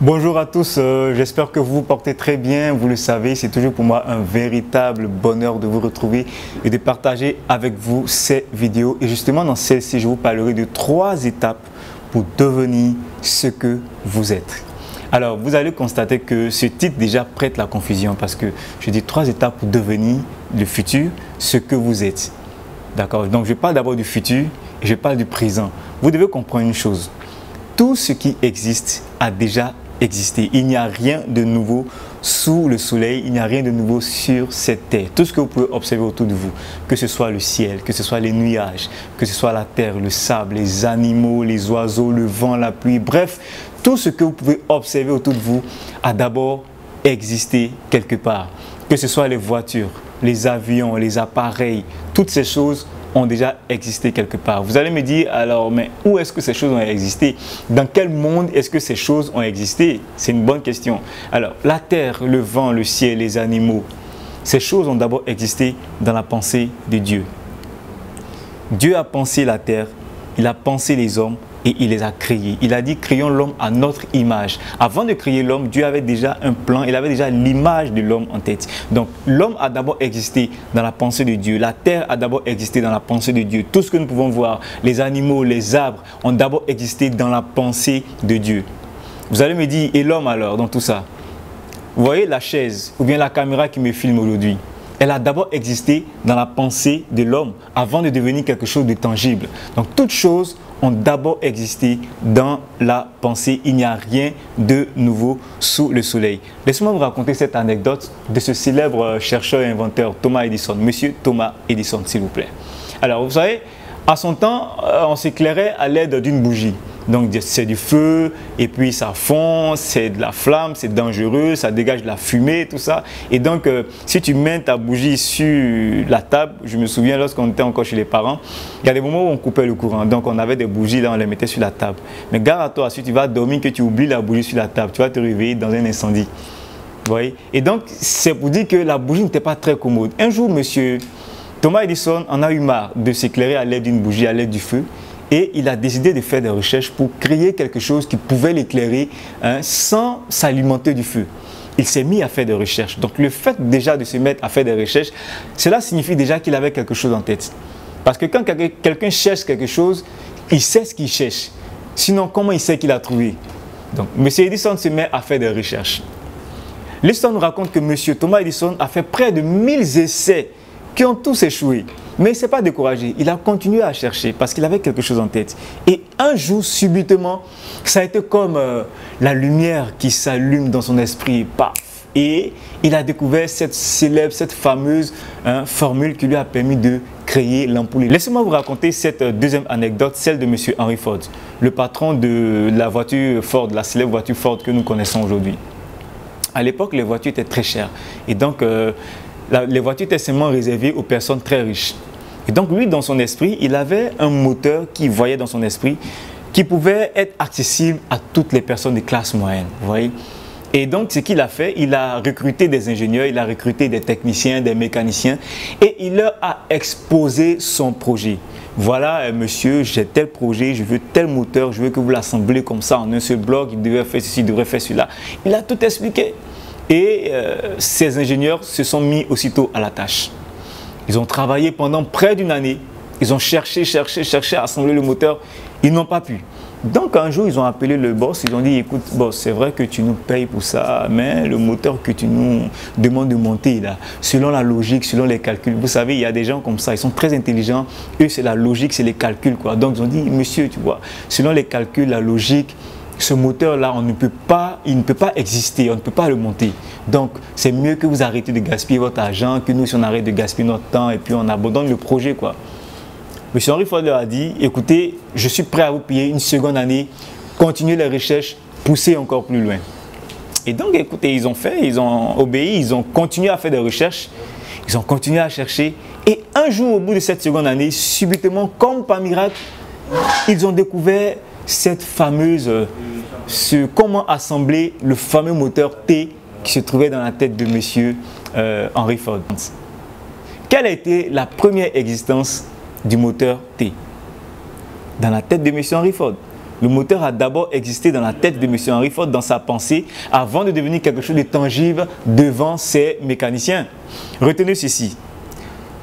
Bonjour à tous, j'espère que vous vous portez très bien. Vous le savez, c'est toujours pour moi un véritable bonheur de vous retrouver et de partager avec vous ces vidéos. Et justement, dans celle-ci, je vous parlerai de 3 étapes pour devenir ce que vous êtes. Alors, vous allez constater que ce titre déjà prête la confusion parce que je dis 3 étapes pour devenir le futur, ce que vous êtes. D'accord? Donc, je parle d'abord du futur et je parle du présent. Vous devez comprendre une chose. Tout ce qui existe a déjà existé. Il n'y a rien de nouveau sous le soleil, il n'y a rien de nouveau sur cette terre. Tout ce que vous pouvez observer autour de vous, que ce soit le ciel, que ce soit les nuages, que ce soit la terre, le sable, les animaux, les oiseaux, le vent, la pluie, bref, tout ce que vous pouvez observer autour de vous a d'abord existé quelque part. Que ce soit les voitures, les avions, les appareils, toutes ces choses ont déjà existé quelque part. Vous allez me dire, alors, mais où est-ce que ces choses ont existé? Dans quel monde est-ce que ces choses ont existé? C'est une bonne question. Alors, la terre, le vent, le ciel, les animaux, ces choses ont d'abord existé dans la pensée de Dieu. Dieu a pensé la terre, il a pensé les hommes et il les a créés. Il a dit, créons l'homme à notre image. Avant de créer l'homme, Dieu avait déjà un plan, il avait déjà l'image de l'homme en tête. Donc, l'homme a d'abord existé dans la pensée de Dieu. La terre a d'abord existé dans la pensée de Dieu. Tout ce que nous pouvons voir, les animaux, les arbres, ont d'abord existé dans la pensée de Dieu. Vous allez me dire, et l'homme alors, dans tout ça? Vous voyez la chaise ou bien la caméra qui me filme aujourd'hui? Elle a d'abord existé dans la pensée de l'homme avant de devenir quelque chose de tangible. Donc, toutes choses ont d'abord existé dans la pensée. Il n'y a rien de nouveau sous le soleil. Laissez-moi vous raconter cette anecdote de ce célèbre chercheur et inventeur Thomas Edison, Monsieur Thomas Edison, s'il vous plaît. Alors, vous savez, à son temps, on s'éclairait à l'aide d'une bougie. Donc, c'est du feu, et puis ça fond, c'est de la flamme, c'est dangereux, ça dégage de la fumée, tout ça. Et donc, si tu mets ta bougie sur la table, je me souviens lorsqu'on était encore chez les parents, il y a des moments où on coupait le courant. Donc, on avait des bougies, là, on les mettait sur la table. Mais gare à toi, si tu vas dormir, que tu oublies la bougie sur la table, tu vas te réveiller dans un incendie. Vous voyez? Et donc, c'est pour dire que la bougie n'était pas très commode. Un jour, monsieur Thomas Edison en a eu marre de s'éclairer à l'aide d'une bougie, à l'aide du feu. Et il a décidé de faire des recherches pour créer quelque chose qui pouvait l'éclairer sans s'alimenter du feu. Il s'est mis à faire des recherches. Donc le fait déjà de se mettre à faire des recherches, cela signifie déjà qu'il avait quelque chose en tête. Parce que quand quelqu'un cherche quelque chose, il sait ce qu'il cherche. Sinon, comment il sait qu'il a trouvé? Donc M. Edison se met à faire des recherches. L'histoire nous raconte que M. Thomas Edison a fait près de 1000 essais qui ont tous échoué. Mais il ne s'est pas découragé, il a continué à chercher parce qu'il avait quelque chose en tête. Et un jour, subitement, ça a été comme la lumière qui s'allume dans son esprit, paf. Et il a découvert cette célèbre, cette fameuse formule qui lui a permis de créer l'ampoule. Laissez-moi vous raconter cette deuxième anecdote, celle de M. Henry Ford, le patron de la voiture Ford, la célèbre voiture Ford que nous connaissons aujourd'hui. À l'époque, les voitures étaient très chères. Et donc, les voitures étaient seulement réservées aux personnes très riches. Et donc lui, dans son esprit, il avait un moteur qu'il voyait dans son esprit qui pouvait être accessible à toutes les personnes de classe moyenne. Vous voyez? Et donc ce qu'il a fait, il a recruté des ingénieurs, il a recruté des techniciens, des mécaniciens et il leur a exposé son projet. Voilà, monsieur, j'ai tel projet, je veux tel moteur, je veux que vous l'assemblez comme ça en un seul bloc, il devrait faire ceci, il devrait faire cela. Il a tout expliqué. Et ces ingénieurs se sont mis aussitôt à la tâche. Ils ont travaillé pendant près d'une année. Ils ont cherché à assembler le moteur. Ils n'ont pas pu. Donc un jour, ils ont appelé le boss. Ils ont dit, écoute, boss, c'est vrai que tu nous payes pour ça, mais le moteur que tu nous demandes de monter, là, selon la logique, selon les calculs. Vous savez, il y a des gens comme ça, ils sont très intelligents. Eux, c'est la logique, c'est les calculs, quoi. Donc ils ont dit, monsieur, tu vois, selon les calculs, la logique, ce moteur-là, il ne peut pas exister, on ne peut pas le monter. Donc, c'est mieux que vous arrêtez de gaspiller votre argent, que nous, si on arrête de gaspiller notre temps et puis on abandonne le projet, quoi. M. Henry Ford leur a dit, écoutez, je suis prêt à vous payer une seconde année, continuez les recherches, poussez encore plus loin. Et donc, écoutez, ils ont fait, ils ont obéi, ils ont continué à faire des recherches, ils ont continué à chercher. Et un jour, au bout de cette seconde année, subitement, comme par miracle, ils ont découvert cette fameuse, comment assembler le fameux moteur T qui se trouvait dans la tête de M. Henry Ford. Quelle a été la première existence du moteur T dans la tête de M. Henry Ford? Le moteur a d'abord existé dans la tête de M. Henry Ford, dans sa pensée, avant de devenir quelque chose de tangible devant ses mécaniciens. Retenez ceci,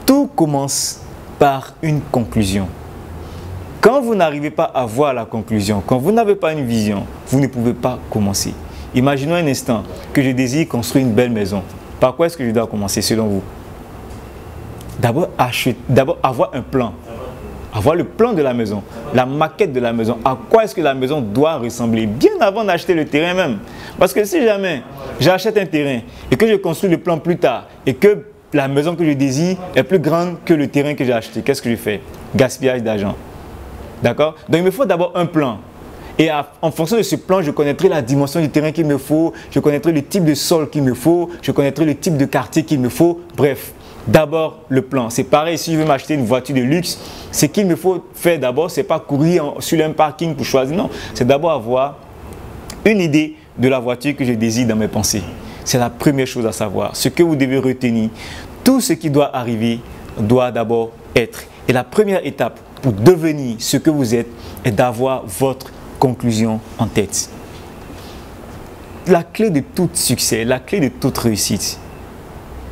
tout commence par une conclusion. Quand vous n'arrivez pas à voir la conclusion, quand vous n'avez pas une vision, vous ne pouvez pas commencer. Imaginons un instant que je désire construire une belle maison. Par quoi est-ce que je dois commencer selon vous? D'abord, avoir un plan. Avoir le plan de la maison, la maquette de la maison. À quoi est-ce que la maison doit ressembler? Bien avant d'acheter le terrain même. Parce que si jamais j'achète un terrain et que je construis le plan plus tard et que la maison que je désire est plus grande que le terrain que j'ai acheté, qu'est-ce que je fais? Gaspillage d'argent. D'accord? Donc il me faut d'abord un plan. Et en fonction de ce plan, je connaîtrai la dimension du terrain qu'il me faut, je connaîtrai le type de sol qu'il me faut, je connaîtrai le type de quartier qu'il me faut. Bref, d'abord le plan. C'est pareil, si je veux m'acheter une voiture de luxe, ce qu'il me faut faire d'abord, ce n'est pas courir sur un parking pour choisir. Non, c'est d'abord avoir une idée de la voiture que je désire dans mes pensées. C'est la première chose à savoir. Ce que vous devez retenir, tout ce qui doit arriver doit d'abord être. Et la première étape pour devenir ce que vous êtes est d'avoir votre conclusion en tête. La clé de tout succès, la clé de toute réussite,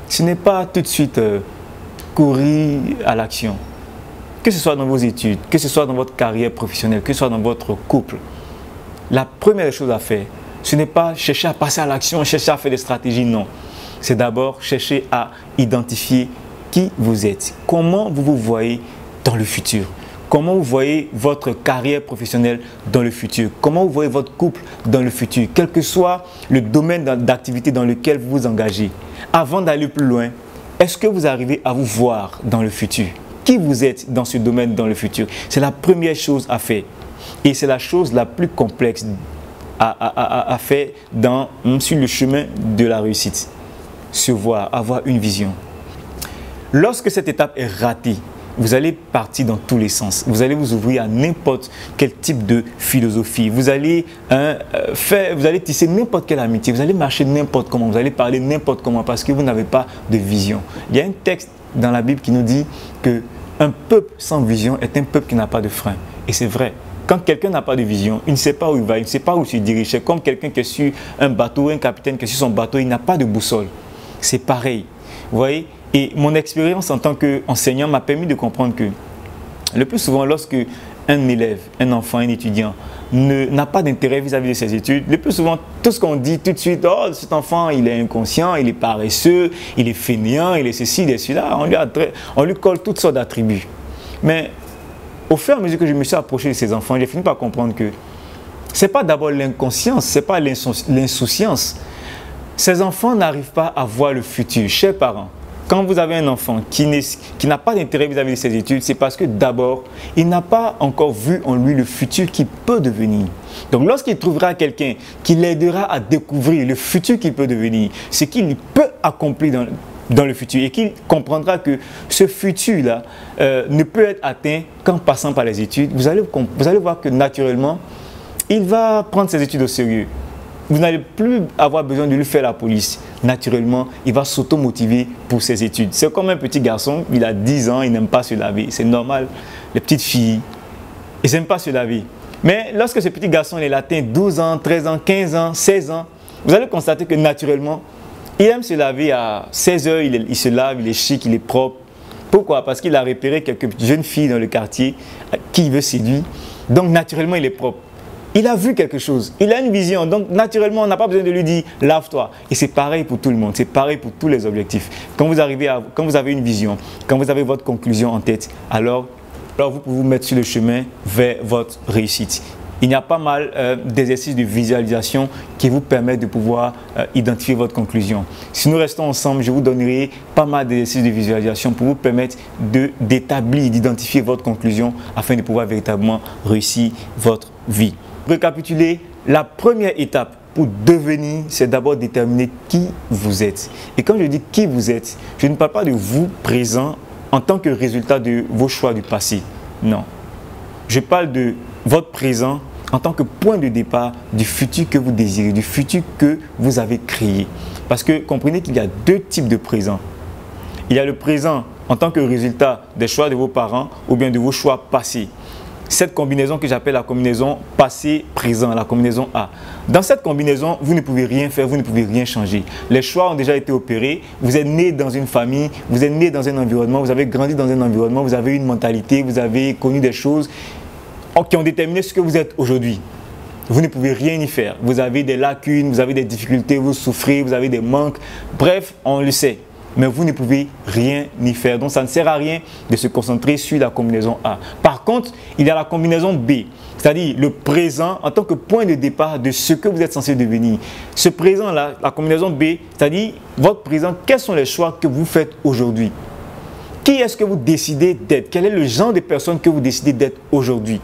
ce n'est pas tout de suite courir à l'action. Que ce soit dans vos études, que ce soit dans votre carrière professionnelle, que ce soit dans votre couple. La première chose à faire, ce n'est pas chercher à passer à l'action, chercher à faire des stratégies, non. C'est d'abord chercher à identifier qui vous êtes. Comment vous vous voyez dans le futur? Comment vous voyez votre carrière professionnelle dans le futur? Comment vous voyez votre couple dans le futur? Quel que soit le domaine d'activité dans lequel vous vous engagez. Avant d'aller plus loin, est-ce que vous arrivez à vous voir dans le futur? Qui vous êtes dans ce domaine dans le futur? C'est la première chose à faire. Et c'est la chose la plus complexe à faire sur le chemin de la réussite. Se voir, avoir une vision. Lorsque cette étape est ratée, vous allez partir dans tous les sens. Vous allez vous ouvrir à n'importe quel type de philosophie. Vous allez tisser n'importe quelle amitié. Vous allez marcher n'importe comment. Vous allez parler n'importe comment parce que vous n'avez pas de vision. Il y a un texte dans la Bible qui nous dit qu'un peuple sans vision est un peuple qui n'a pas de frein. Et c'est vrai. Quand quelqu'un n'a pas de vision, il ne sait pas où il va, il ne sait pas où se diriger. C'est comme quelqu'un qui est sur un bateau, un capitaine qui est sur son bateau, il n'a pas de boussole. C'est pareil. Vous voyez? Et mon expérience en tant qu'enseignant m'a permis de comprendre que le plus souvent, lorsque un élève, un enfant, un étudiant n'a pas d'intérêt vis-à-vis de ses études, le plus souvent, tout ce qu'on dit tout de suite, oh, cet enfant, il est inconscient, il est paresseux, il est fainéant, il est ceci, il est cela, on lui colle toutes sortes d'attributs. Mais au fur et à mesure que je me suis approché de ces enfants, j'ai fini par comprendre que ce n'est pas d'abord l'inconscience, ce n'est pas l'insouciance. Ces enfants n'arrivent pas à voir le futur. Chers parents, quand vous avez un enfant qui n'a pas d'intérêt vis-à-vis de ses études, c'est parce que d'abord, il n'a pas encore vu en lui le futur qu'il peut devenir. Donc lorsqu'il trouvera quelqu'un qui l'aidera à découvrir le futur qu'il peut devenir, ce qu'il peut accomplir dans le futur et qu'il comprendra que ce futur-là ne peut être atteint qu'en passant par les études, vous allez voir que naturellement, il va prendre ses études au sérieux. Vous n'allez plus avoir besoin de lui faire la police. Naturellement, il va s'auto-motiver pour ses études. C'est comme un petit garçon, il a 10 ans, il n'aime pas se laver. C'est normal. Les petites filles, ils n'aiment pas se laver. Mais lorsque ce petit garçon il atteint 12 ans, 13 ans, 15 ans, 16 ans, vous allez constater que naturellement, il aime se laver à 16 heures, il se lave, il est chic, il est propre. Pourquoi? Parce qu'il a repéré quelques jeunes filles dans le quartier qui il veut séduire. Donc naturellement, il est propre. Il a vu quelque chose, il a une vision, donc naturellement on n'a pas besoin de lui dire « lave-toi ». Et c'est pareil pour tout le monde, c'est pareil pour tous les objectifs. Quand vous avez une vision, quand vous avez votre conclusion en tête, alors vous pouvez vous mettre sur le chemin vers votre réussite. Il y a pas mal d'exercices de visualisation qui vous permettent de pouvoir identifier votre conclusion. Si nous restons ensemble, je vous donnerai pas mal d'exercices de visualisation pour vous permettre d'établir, d'identifier votre conclusion afin de pouvoir véritablement réussir votre vie. Récapituler, la première étape pour devenir, c'est d'abord déterminer qui vous êtes. Et quand je dis qui vous êtes, je ne parle pas de vous présent en tant que résultat de vos choix du passé. Non. Je parle de votre présent en tant que point de départ du futur que vous désirez, du futur que vous avez créé. Parce que comprenez qu'il y a deux types de présent. Il y a le présent en tant que résultat des choix de vos parents ou bien de vos choix passés. cette combinaison que j'appelle la combinaison passé-présent, la combinaison A. Dans cette combinaison, vous ne pouvez rien faire, vous ne pouvez rien changer. Les choix ont déjà été opérés. Vous êtes né dans une famille, vous êtes né dans un environnement, vous avez grandi dans un environnement, vous avez une mentalité, vous avez connu des choses qui ont déterminé ce que vous êtes aujourd'hui. Vous ne pouvez rien y faire. Vous avez des lacunes, vous avez des difficultés, vous souffrez, vous avez des manques. Bref, on le sait. Mais vous ne pouvez rien y faire. Donc, ça ne sert à rien de se concentrer sur la combinaison A. Par contre, il y a la combinaison B, c'est-à-dire le présent en tant que point de départ de ce que vous êtes censé devenir. Ce présent-là, la combinaison B, c'est-à-dire votre présent, quels sont les choix que vous faites aujourd'hui? Qui est-ce que vous décidez d'être? Quel est le genre de personne que vous décidez d'être aujourd'hui?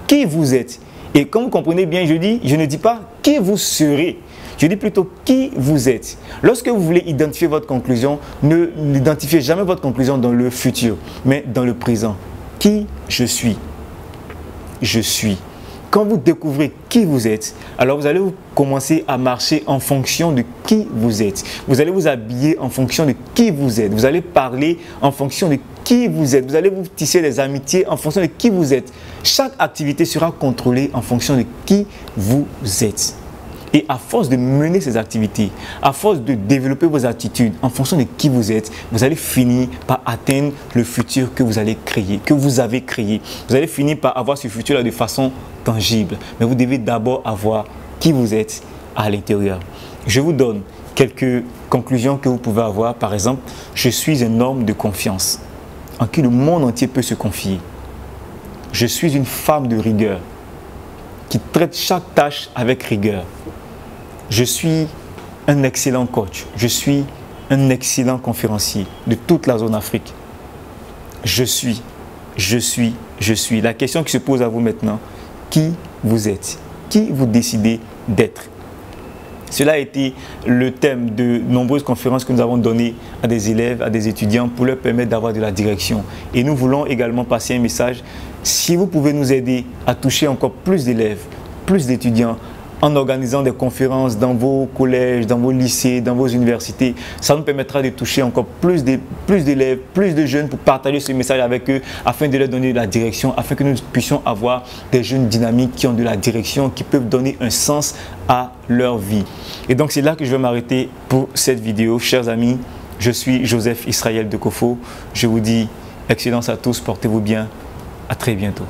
Qui vous êtes? Et comme vous comprenez bien, je ne dis pas qui vous serez. Je dis plutôt qui vous êtes. Lorsque vous voulez identifier votre conclusion, ne n'identifiez jamais votre conclusion dans le futur, mais dans le présent. Qui je suis? Je suis. Quand vous découvrez qui vous êtes, alors vous allez commencer à marcher en fonction de qui vous êtes. Vous allez vous habiller en fonction de qui vous êtes. Vous allez parler en fonction de qui vous êtes. Vous allez vous tisser des amitiés en fonction de qui vous êtes. Chaque activité sera contrôlée en fonction de qui vous êtes. Et à force de mener ces activités, à force de développer vos attitudes en fonction de qui vous êtes, vous allez finir par atteindre le futur que vous allez créer, que vous avez créé. Vous allez finir par avoir ce futur-là de façon tangible. Mais vous devez d'abord avoir qui vous êtes à l'intérieur. Je vous donne quelques conclusions que vous pouvez avoir. Par exemple, je suis un homme de confiance en qui le monde entier peut se confier. Je suis une femme de rigueur qui traite chaque tâche avec rigueur. Je suis un excellent coach. Je suis un excellent conférencier de toute la zone Afrique. Je suis. La question qui se pose à vous maintenant, qui vous êtes? Qui vous décidez d'être? Cela a été le thème de nombreuses conférences que nous avons données à des élèves, à des étudiants pour leur permettre d'avoir de la direction. Et nous voulons également passer un message. Si vous pouvez nous aider à toucher encore plus d'élèves, plus d'étudiants, en organisant des conférences dans vos collèges, dans vos lycées, dans vos universités, ça nous permettra de toucher encore plus d'élèves, plus de jeunes pour partager ce message avec eux afin de leur donner de la direction, afin que nous puissions avoir des jeunes dynamiques qui ont de la direction, qui peuvent donner un sens à leur vie. Et donc c'est là que je vais m'arrêter pour cette vidéo. Chers amis, je suis Joseph Israël de Kofo. Je vous dis excellence à tous, portez-vous bien, à très bientôt.